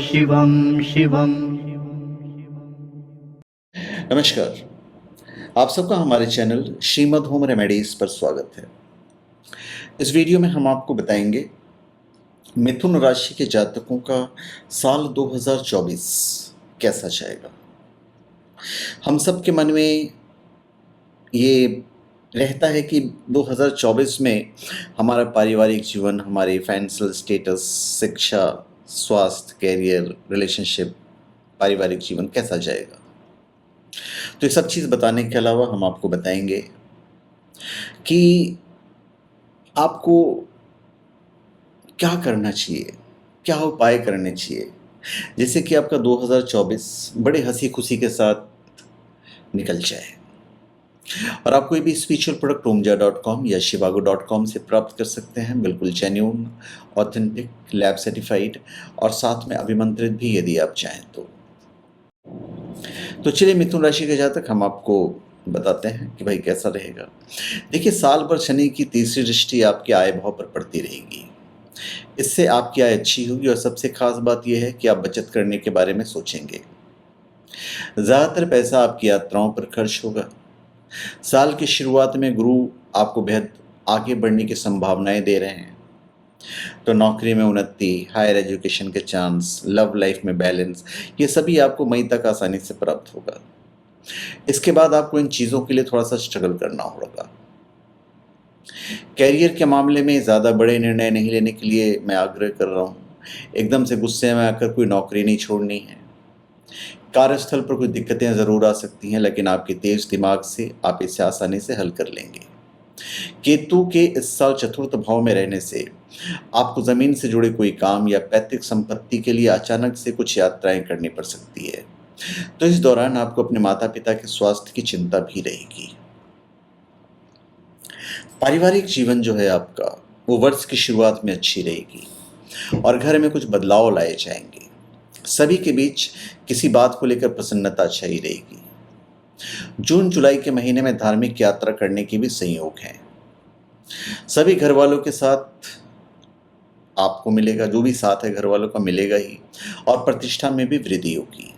शिवं शिवं। नमस्कार। आप सबका हमारे चैनल श्रीमद् होम रेमेडीज पर स्वागत है। इस वीडियो में हम आपको बताएंगे मिथुन राशि के जातकों का साल 2024 कैसा जाएगा। हम सब के मन में ये रहता है कि 2024 में हमारा पारिवारिक जीवन, हमारे फाइनेंशियल स्टेटस, शिक्षा, स्वास्थ्य, कैरियर, रिलेशनशिप, पारिवारिक जीवन कैसा जाएगा। तो ये सब चीज़ बताने के अलावा हम आपको बताएंगे कि आपको क्या करना चाहिए, क्या उपाय करने चाहिए, जिससे कि आपका 2024 बड़े हंसी खुशी के साथ निकल जाए। और आप कोई भी स्पिरिचुअल प्रोडक्ट ओमजा.com या shivago.com से प्राप्त कर सकते हैं, बिल्कुल जेन्युइन, ऑथेंटिक, लैब सर्टिफाइड और साथ में अभिमंत्रित भी यदि आप चाहें तो चलिए मिथुन राशि के जातक हम आपको बताते हैं कि भाई कैसा रहेगा। देखिए, साल भर शनि की तीसरी दृष्टि आपके आय भाव पर पड़ती रहेगी। इससे आपकी आय अच्छी होगी और सबसे खास बात यह है कि आप बचत करने के बारे में सोचेंगे। ज़्यादातर पैसा आपकी यात्राओं पर खर्च होगा। साल की शुरुआत में गुरु आपको बेहद आगे बढ़ने की संभावनाएं दे रहे हैं, तो नौकरी में उन्नति, हायर एजुकेशन के चांस, लव लाइफ में बैलेंस, ये सभी आपको मई तक आसानी से प्राप्त होगा। इसके बाद आपको इन चीज़ों के लिए थोड़ा सा स्ट्रगल करना होगा। कैरियर के मामले में ज़्यादा बड़े निर्णय नहीं लेने के लिए मैं आग्रह कर रहा हूँ। एकदम से गुस्से में आकर कोई नौकरी नहीं छोड़नी है। कार्यस्थल पर कुछ दिक्कतें ज़रूर आ सकती हैं, लेकिन आपके तेज दिमाग से आप इसे आसानी से हल कर लेंगे। केतु के इस साल चतुर्थ भाव में रहने से आपको ज़मीन से जुड़े कोई काम या पैतृक संपत्ति के लिए अचानक से कुछ यात्राएं करनी पड़ सकती है, तो इस दौरान आपको अपने माता पिता के स्वास्थ्य की चिंता भी रहेगी। पारिवारिक जीवन जो है आपका, वो वर्ष की शुरुआत में अच्छी रहेगी और घर में कुछ बदलाव लाए जाएंगे। सभी के बीच किसी बात को लेकर प्रसन्नता छाई रहेगी। जून जुलाई के महीने में धार्मिक यात्रा करने के भी संयोग हैं। सभी घर वालों के साथ आपको मिलेगा, जो भी साथ है घर वालों का मिलेगा ही, और प्रतिष्ठा में भी वृद्धि होगी।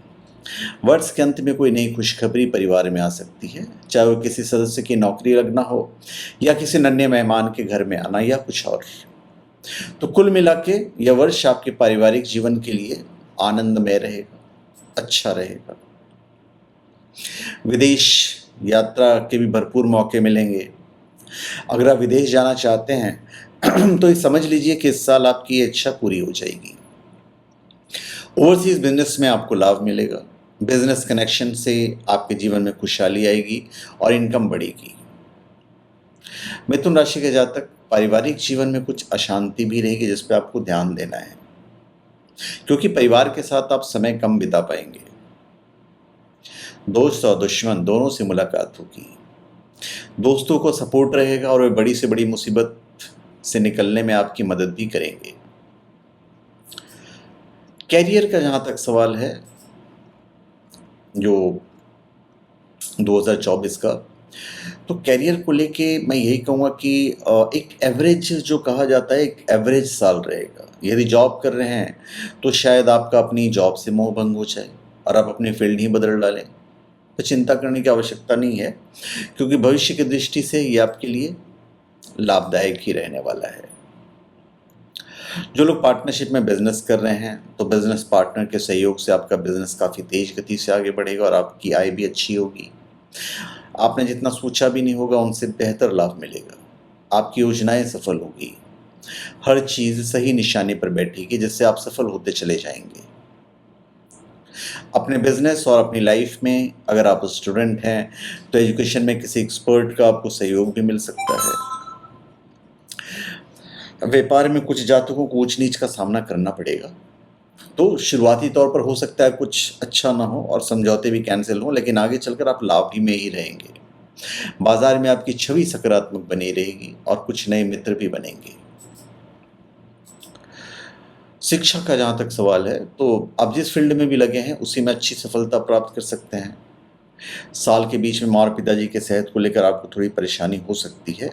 वर्ष के अंत में कोई नई खुशखबरी परिवार में आ सकती है, चाहे वो किसी सदस्य की नौकरी लगना हो या किसी नन्हे मेहमान के घर में आना या कुछ और। तो कुल मिला के यह वर्ष आपके पारिवारिक जीवन के लिए आनंदमय रहेगा, अच्छा रहेगा। विदेश यात्रा के भी भरपूर मौके मिलेंगे। अगर आप विदेश जाना चाहते हैं तो ये समझ लीजिए कि इस साल आपकी ये इच्छा पूरी हो जाएगी। ओवरसीज बिजनेस में आपको लाभ मिलेगा। बिजनेस कनेक्शन से आपके जीवन में खुशहाली आएगी और इनकम बढ़ेगी। मिथुन राशि के जातक, पारिवारिक जीवन में कुछ अशांति भी रहेगी, जिस पे आपको ध्यान देना है, क्योंकि परिवार के साथ आप समय कम बिता पाएंगे। दोस्त और दुश्मन दोनों से मुलाकात होगी। दोस्तों को सपोर्ट रहेगा और वे बड़ी से बड़ी मुसीबत से निकलने में आपकी मदद भी करेंगे। कैरियर का जहाँ तक सवाल है, जो 2024 का, तो कैरियर को लेके मैं यही कहूँगा कि एक एवरेज जो कहा जाता है, एक एवरेज साल रहेगा। यदि जॉब कर रहे हैं तो शायद आपका अपनी जॉब से मोह भंग हो जाए और आप अपनी फील्ड ही बदल डालें, तो चिंता करने की आवश्यकता नहीं है, क्योंकि भविष्य की दृष्टि से ये आपके लिए लाभदायक ही रहने वाला है। जो लोग पार्टनरशिप में बिजनेस कर रहे हैं, तो बिजनेस पार्टनर के सहयोग से आपका बिजनेस काफ़ी तेज गति से आगे बढ़ेगा और आपकी आय भी अच्छी होगी। आपने जितना सोचा भी नहीं होगा, उनसे बेहतर लाभ मिलेगा। आपकी योजनाएं सफल होगी। हर चीज़ सही निशाने पर बैठेगी, जिससे आप सफल होते चले जाएंगे। अपने बिजनेस और अपनी लाइफ में अगर आप स्टूडेंट हैं तो एजुकेशन में किसी एक्सपर्ट का आपको सहयोग भी मिल सकता है। व्यापार में कुछ जातकों को ऊंच नीच का सामना करना पड़ेगा, तो शुरुआती तौर पर हो सकता है कुछ अच्छा ना हो और समझौते भी कैंसिल हो, लेकिन आगे चलकर आप लाभ ही में ही रहेंगे। बाजार में आपकी छवि सकारात्मक बनी रहेगी और कुछ नए मित्र भी बनेंगे। शिक्षा का जहाँ तक सवाल है, तो आप जिस फील्ड में भी लगे हैं उसी में अच्छी सफलता प्राप्त कर सकते हैं। साल के बीच में माँ और पिताजी के सेहत को लेकर आपको थोड़ी परेशानी हो सकती है।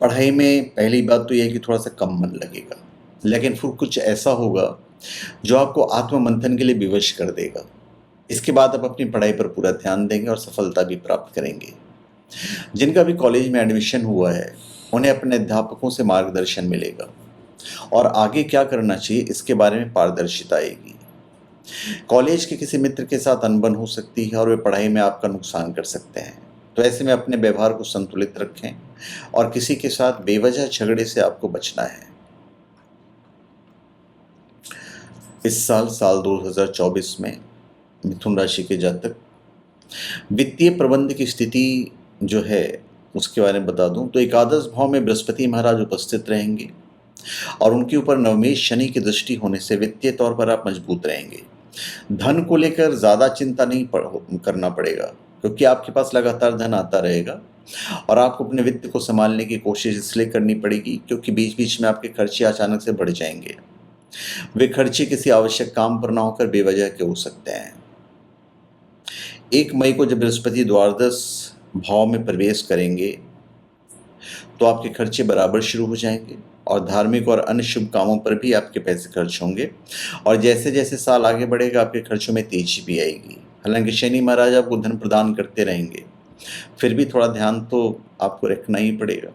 पढ़ाई में पहली बात तो यह है कि थोड़ा सा कम मन लगेगा। लेकिन फिर कुछ ऐसा होगा जो आपको आत्ममंथन के लिए विवश कर देगा। इसके बाद आप अपनी पढ़ाई पर पूरा ध्यान देंगे और सफलता भी प्राप्त करेंगे। जिनका भी कॉलेज में एडमिशन हुआ है उन्हें अपने अध्यापकों से मार्गदर्शन मिलेगा और आगे क्या करना चाहिए इसके बारे में पारदर्शिता आएगी। कॉलेज के किसी मित्र के साथ अनबन हो सकती है और वे पढ़ाई में आपका नुकसान कर सकते हैं, तो ऐसे में अपने व्यवहार को संतुलित रखें और किसी के साथ बेवजह झगड़े से आपको बचना है। इस साल 2024 में मिथुन राशि के जातक वित्तीय प्रबंध की स्थिति जो है उसके बारे में बता दूं तो एकादश भाव में बृहस्पति महाराज उपस्थित रहेंगे और उनके ऊपर नवमेश शनि की दृष्टि होने से वित्तीय तौर पर आप मजबूत रहेंगे। धन को लेकर ज़्यादा चिंता नहीं करना पड़ेगा, क्योंकि आपके पास लगातार धन आता रहेगा और आपको अपने वित्त को संभालने की कोशिश इसलिए करनी पड़ेगी क्योंकि बीच बीच में आपके खर्चे अचानक से बढ़ जाएंगे। वे खर्चे किसी आवश्यक काम पर ना होकर बेवजह के हो सकते हैं। 1 मई को जब बृहस्पति द्वादश भाव में प्रवेश करेंगे तो आपके खर्चे बराबर शुरू हो जाएंगे और धार्मिक और अन्य शुभ कामों पर भी आपके पैसे खर्च होंगे और जैसे जैसे साल आगे बढ़ेगा आपके खर्चों में तेजी भी आएगी। हालांकि शनि महाराज आपको धन प्रदान करते रहेंगे, फिर भी थोड़ा ध्यान तो आपको रखना ही पड़ेगा।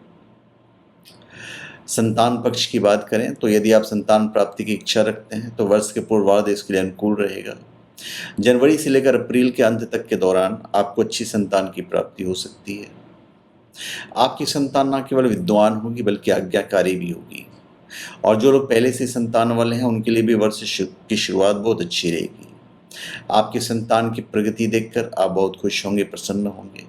संतान पक्ष की बात करें तो यदि आप संतान प्राप्ति की इच्छा रखते हैं तो वर्ष के पूर्वार्ध इसके लिए अनुकूल रहेगा। जनवरी से लेकर अप्रैल के अंत तक के दौरान आपको अच्छी संतान की प्राप्ति हो सकती है। आपकी संतान न केवल विद्वान होगी बल्कि आज्ञाकारी भी होगी और जो लोग पहले से संतान वाले हैं उनके लिए भी वर्ष की शुरुआत बहुत अच्छी रहेगी। आपकी संतान की प्रगति देखकर आप बहुत खुश होंगे, प्रसन्न होंगे।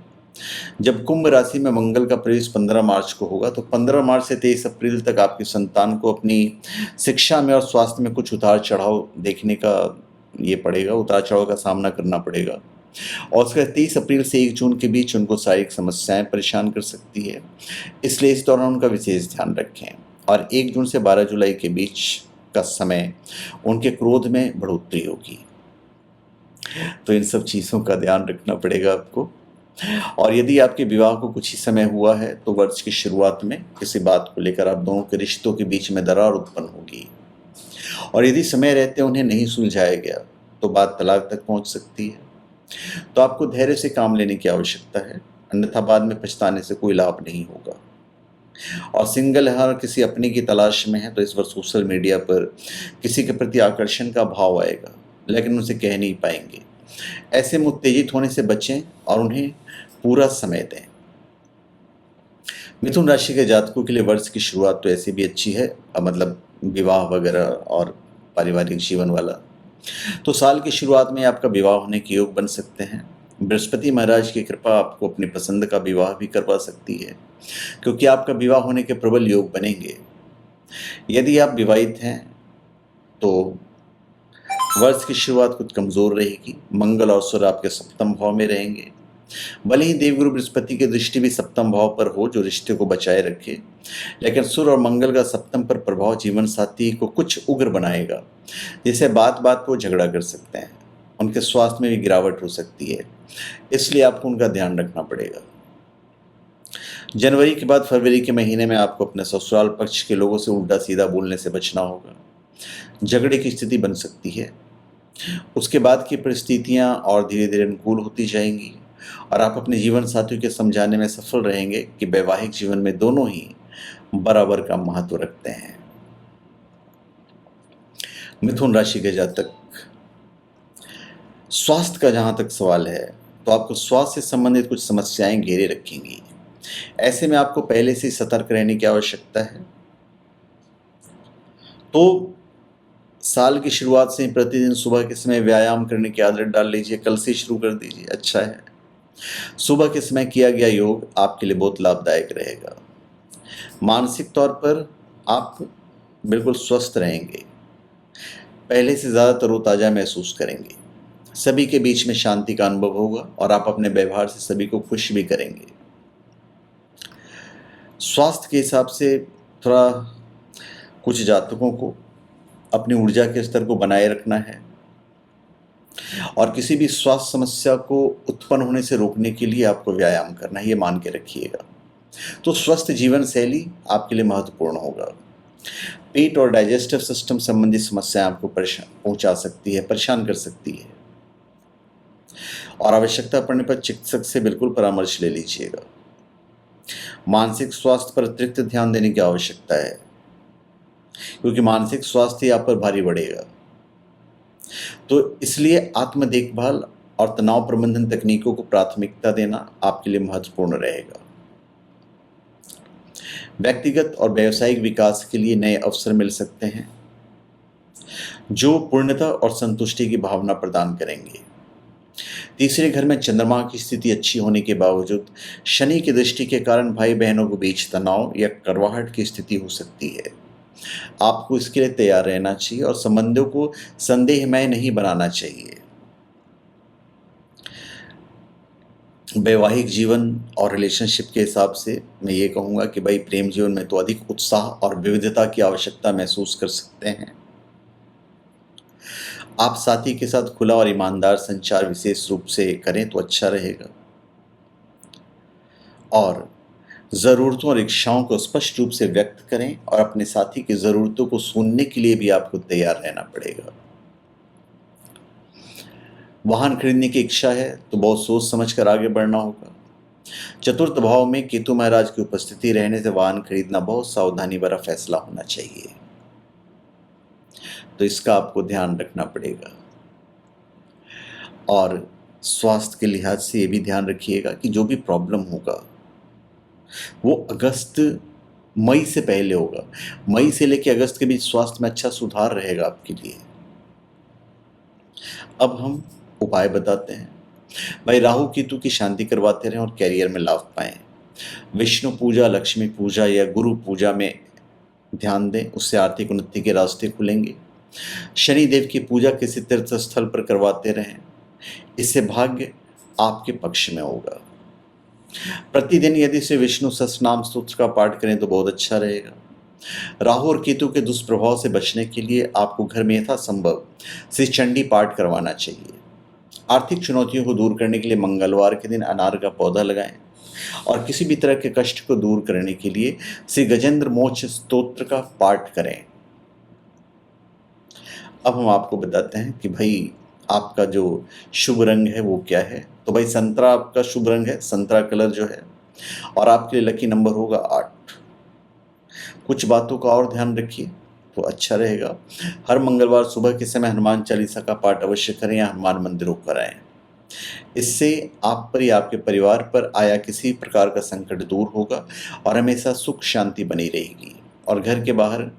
जब कुंभ राशि में मंगल का प्रवेश 15 मार्च को होगा तो 15 मार्च से 23 अप्रैल तक आपकी संतान को अपनी शिक्षा में और स्वास्थ्य में कुछ उतार चढ़ाव देखने का उतार चढ़ाव का सामना करना पड़ेगा और उसके 23 अप्रैल से 1 जून के बीच उनको शारीरिक समस्याएं परेशान कर सकती है, इसलिए इस दौरान उनका विशेष ध्यान रखें। और 1 जून से 12 जुलाई के बीच का समय उनके क्रोध में बढ़ोतरी होगी, तो इन सब चीज़ों का ध्यान रखना पड़ेगा आपको। और यदि आपके विवाह को कुछ ही समय हुआ है तो वर्ष की शुरुआत में किसी बात को लेकर आप दोनों के रिश्तों के बीच में दरार उत्पन्न होगी और यदि समय रहते उन्हें नहीं सुलझाया गया तो बात तलाक तक पहुंच सकती है। तो आपको धैर्य से काम लेने की आवश्यकता है, अन्यथा बाद में पछताने से कोई लाभ नहीं होगा। और सिंगल है और किसी अपने की तलाश में है तो इस बार सोशल मीडिया पर किसी के प्रति आकर्षण का भाव आएगा, लेकिन उनसे कह नहीं पाएंगे। ऐसे में उत्तेजित होने से बचें और उन्हें पूरा समय दें। मिथुन राशि के जातकों के लिए वर्ष की शुरुआत तो ऐसे भी अच्छी है, मतलब विवाह वगैरह और पारिवारिक जीवन वाला। तो साल की शुरुआत में आपका विवाह होने के योग बन सकते हैं। बृहस्पति महाराज की कृपा आपको अपनी पसंद का विवाह भी करवा सकती है, क्योंकि आपका विवाह होने के प्रबल योग बनेंगे। यदि आप विवाहित हैं तो वर्ष की शुरुआत कुछ कमज़ोर रहेगी। मंगल और सूर्य आपके सप्तम भाव में रहेंगे। भले ही देवगुरु बृहस्पति की दृष्टि भी सप्तम भाव पर हो जो रिश्ते को बचाए रखे, लेकिन सूर्य और मंगल का सप्तम पर प्रभाव जीवन साथी को कुछ उग्र बनाएगा, जिससे बात बात पर झगड़ा कर सकते हैं। उनके स्वास्थ्य में भी गिरावट हो सकती है, इसलिए आपको उनका ध्यान रखना पड़ेगा। जनवरी के बाद फरवरी के महीने में आपको अपने ससुराल पक्ष के लोगों से उल्टा सीधा बोलने से बचना होगा। झगड़े की स्थिति बन सकती है। उसके बाद की परिस्थितियां और धीरे धीरे अनुकूल होती जाएंगी और आप अपने जीवन साथियों के समझाने में सफल रहेंगे कि वैवाहिक जीवन में दोनों ही बराबर का महत्व रखते हैं। मिथुन राशि के जातक, स्वास्थ्य का जहां तक सवाल है तो आपको स्वास्थ्य से संबंधित कुछ समस्याएं घेरे रखेंगी। ऐसे में आपको पहले से सतर्क रहने की आवश्यकता है। तो साल की शुरुआत से प्रतिदिन सुबह के समय व्यायाम करने की आदत डाल लीजिए, कल से शुरू कर दीजिए, अच्छा है। सुबह के समय किया गया योग आपके लिए बहुत लाभदायक रहेगा। मानसिक तौर पर आप बिल्कुल स्वस्थ रहेंगे, पहले से ज़्यादा तरोताज़ा महसूस करेंगे, सभी के बीच में शांति का अनुभव होगा और आप अपने व्यवहार से सभी को खुश भी करेंगे। स्वास्थ्य के हिसाब से थोड़ा कुछ जातकों को अपनी ऊर्जा के स्तर को बनाए रखना है और किसी भी स्वास्थ्य समस्या को उत्पन्न होने से रोकने के लिए आपको व्यायाम करना है, ये मान के रखिएगा। तो स्वस्थ जीवन शैली आपके लिए महत्वपूर्ण होगा। पेट और डाइजेस्टिव सिस्टम संबंधी समस्याएं आपको परेशान कर सकती है और आवश्यकता पड़ने पर चिकित्सक से बिल्कुल परामर्श ले लीजिएगा। मानसिक स्वास्थ्य पर अतिरिक्त ध्यान देने की आवश्यकता है, क्योंकि मानसिक स्वास्थ्य आप पर भारी पड़ेगा। तो इसलिए आत्म देखभाल और तनाव प्रबंधन तकनीकों को प्राथमिकता देना आपके लिए महत्वपूर्ण रहेगा। व्यक्तिगत और व्यावसायिक विकास के लिए नए अवसर मिल सकते हैं, जो पूर्णता और संतुष्टि की भावना प्रदान करेंगे। तीसरे घर में चंद्रमा की स्थिति अच्छी होने के बावजूद शनि की दृष्टि के कारण भाई बहनों के बीच तनाव या कड़वाहट की स्थिति हो सकती है। आपको इसके लिए तैयार रहना चाहिए और संबंधों को संदेहमय नहीं बनाना चाहिए। वैवाहिक जीवन और रिलेशनशिप के हिसाब से मैं ये कहूँगा कि भाई प्रेम जीवन में तो अधिक उत्साह और विविधता की आवश्यकता महसूस कर सकते हैं। आप साथी के साथ खुला और ईमानदार संचार विशेष रूप से करें तो अच्छा रहेगा, और ज़रूरतों और इच्छाओं को स्पष्ट रूप से व्यक्त करें और अपने साथी की ज़रूरतों को सुनने के लिए भी आपको तैयार रहना पड़ेगा। वाहन खरीदने की इच्छा है तो बहुत सोच समझ कर आगे बढ़ना होगा। चतुर्थ भाव में केतु महाराज की उपस्थिति रहने से वाहन खरीदना बहुत सावधानी भरा फैसला होना चाहिए, तो इसका आपको ध्यान रखना पड़ेगा। और स्वास्थ्य के लिहाज से ये भी ध्यान रखिएगा कि जो भी प्रॉब्लम होगा वो अगस्त मई से पहले होगा। मई से लेकर अगस्त के बीच स्वास्थ्य में अच्छा सुधार रहेगा आपके लिए। अब हम उपाय बताते हैं। भाई राहु केतु की शांति करवाते रहें और कैरियर में लाभ पाएं। विष्णु पूजा, लक्ष्मी पूजा या गुरु पूजा में ध्यान दें, उससे आर्थिक उन्नति के रास्ते खुलेंगे। शनि देव की पूजा किसी तीर्थ स्थल पर करवाते रहें, इससे भाग्य आपके पक्ष में होगा। प्रतिदिन यदि से विष्णु सहस्त्रनाम स्तोत्र का पाठ करें तो बहुत अच्छा रहेगा। राहु और केतु के दुष्प्रभाव से बचने के लिए आपको घर में यथासंभव श्री चंडी पाठ करवाना चाहिए। आर्थिक चुनौतियों को दूर करने के लिए मंगलवार के दिन अनार का पौधा लगाएं और किसी भी तरह के कष्ट को दूर करने के लिए श्री गजेंद्र मोक्ष स्तोत्र का पाठ करें। अब हम आपको बताते हैं कि भाई आपका जो शुभ रंग है वो क्या है। तो भाई संतरा आपका शुभ रंग है, संतरा कलर जो है, और आपके लिए लकी नंबर होगा 8। कुछ बातों का और ध्यान रखिए तो अच्छा रहेगा। हर मंगलवार सुबह के समय हनुमान चालीसा का पाठ अवश्य करें या हनुमान मंदिरों पर आएं। इससे आप पर या आपके परिवार पर आया किसी प्रकार का संकट दूर होगा और हमेशा सुख शांति बनी रहेगी। और घर के बाहर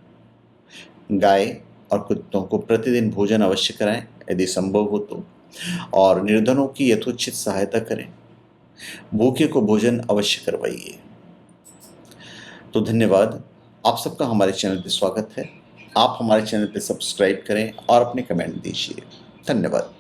गाय और कुत्तों को प्रतिदिन भोजन अवश्य कराएं यदि संभव हो तो, और निर्धनों की यथोचित सहायता करें। भूखे को भोजन अवश्य करवाइए। तो धन्यवाद, आप सबका हमारे चैनल पर स्वागत है। आप हमारे चैनल पर सब्सक्राइब करें और अपने कमेंट दीजिए। धन्यवाद।